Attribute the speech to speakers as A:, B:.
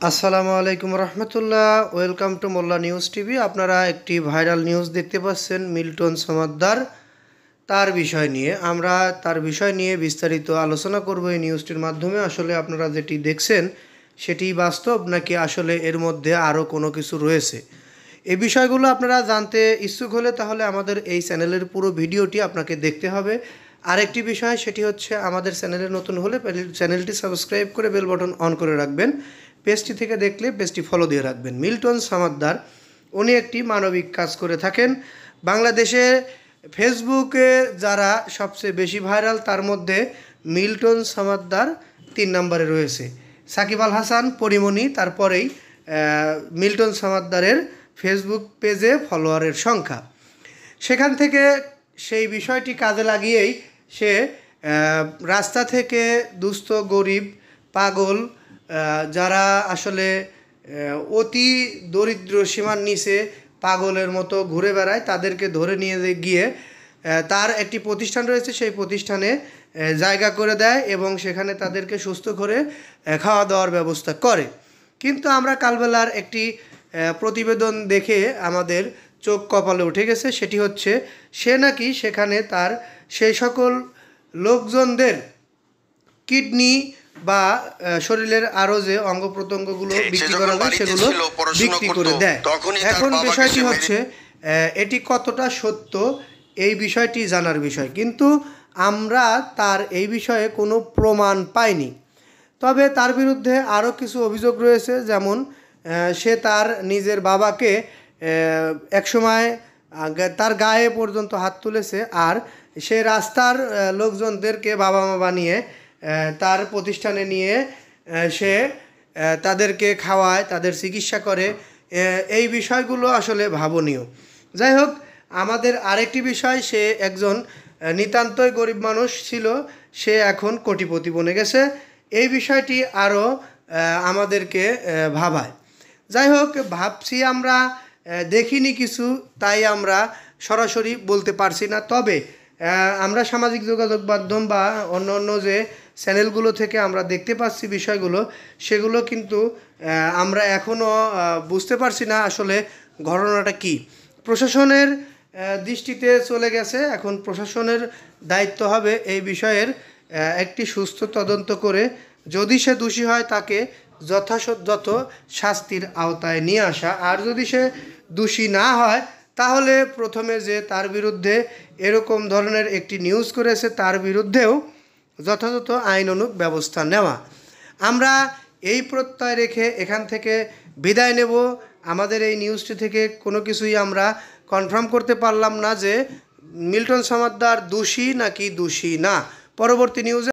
A: আসসালামু আলাইকুম রহমতুল্লাহ। Welcome to Molla news TV. আপনারা একটি ভাইরাল নিউজ দেখতে পাচ্ছেন মিল্টন সমাদ্দার তার বিষয় নিয়ে। আমরা তার বিষয় নিয়ে বিস্তারিত আলোচনা করব এই নিউজটির মাধ্যমে। আসলে আপনারা যেটি দেখছেন সেটি বাস্তব নাকি আসলে এর মধ্যে আরও কোনো কিছু রয়েছে, এই বিষয়গুলো আপনারা জানতে ইচ্ছুক হলে তাহলে আমাদের এই চ্যানেলের পুরো ভিডিওটি আপনাকে দেখতে হবে। আরেকটি বিষয় সেটি হচ্ছে, আমাদের চ্যানেলে নতুন হলে চ্যানেলটি সাবস্ক্রাইব করে বেল বাটন অন করে রাখবেন। পেজটি থেকে দেখলে পেজটি ফলো দিয়ে রাখবেন। মিল্টন সমাদ্দার উনি একটি মানবিক কাজ করে থাকেন বাংলাদেশে। ফেসবুকে যারা সবচেয়ে বেশি ভাইরাল তার মধ্যে মিল্টন সমাদ্দার 3 নম্বরে রয়েছে। সাকিব আল হাসান, পরিমণি, তারপরেই মিল্টন সমাদ্দারের ফেসবুক পেজে ফলোয়ারের সংখ্যা। সেখান থেকে সেই বিষয়টি কাজে লাগিয়েই সে রাস্তা থেকে দুস্থ, গরিব, পাগল, যারা আসলে অতি দরিদ্র সীমার নিচে পাগলের মতো ঘুরে বেড়ায় তাদেরকে ধরে নিয়ে গিয়ে তার একটি প্রতিষ্ঠান রয়েছে, সেই প্রতিষ্ঠানে জায়গা করে দেয় এবং সেখানে তাদেরকে সুস্থ করে খাওয়া দাওয়ার ব্যবস্থা করে। কিন্তু আমরা কালবেলার একটি প্রতিবেদন দেখে আমাদের চোখ কপালে উঠে গেছে। সেটি হচ্ছে, সে নাকি সেখানে তার সেই সকল লোকজনদের কিডনি বা শরীরের আরও যে অঙ্গ প্রত্যঙ্গগুলো বিক্রি করা যায় সেগুলো বিক্রি করে দেয়। এখন বিষয়টি হচ্ছে এটি কতটা সত্য এই বিষয়টি জানার বিষয়, কিন্তু আমরা তার এই বিষয়ে কোনো প্রমাণ পাইনি। তবে তার বিরুদ্ধে আরও কিছু অভিযোগ রয়েছে, যেমন সে তার নিজের বাবাকে একসময় তার গায়ে পর্যন্ত হাত তুলেছে, আর সে রাস্তার লোকজনদেরকে বাবা মা বানিয়ে তার প্রতিষ্ঠানে নিয়ে সে তাদেরকে খাওয়ায়, তাদের চিকিৎসা করে। এই বিষয়গুলো আসলে ভাবনীয়। যাই হোক, আমাদের আরেকটি বিষয়, সে একজন নিতান্তই গরিব মানুষ ছিল, সে এখন কোটিপতি বনে গেছে। এই বিষয়টি আরও আমাদেরকে ভাবায়। যাই হোক, ভাবছি আমরা, দেখিনি কিছু, তাই আমরা সরাসরি বলতে পারছি না। তবে আমরা সামাজিক যোগাযোগ মাধ্যম বা অন্য অন্য যে চ্যানেলগুলো থেকে আমরা দেখতে পাচ্ছি বিষয়গুলো, সেগুলো কিন্তু আমরা এখনও বুঝতে পারছি না আসলে ঘটনাটা কী। প্রশাসনের দৃষ্টিতে চলে গেছে। এখন প্রশাসনের দায়িত্ব হবে এই বিষয়ের একটি সুস্থ তদন্ত করে যদি সে দোষী হয় তাকে যথাযথ শাস্তির আওতায় নিয়ে আসা। আর যদি সে দোষী না হয় তাহলে প্রথমে যে তার বিরুদ্ধে এরকম ধরনের একটি নিউজ করেছে তার বিরুদ্ধেও যথাযথ আইনানুগ ব্যবস্থা নেওয়া। আমরা এই প্রত্যয় রেখে এখান থেকে বিদায় নেব। আমাদের এই নিউজটি থেকে কোনো কিছুই আমরা কনফার্ম করতে পারলাম না যে মিল্টন সমাদ্দার দোষী নাকি দোষী না। পরবর্তী নিউজে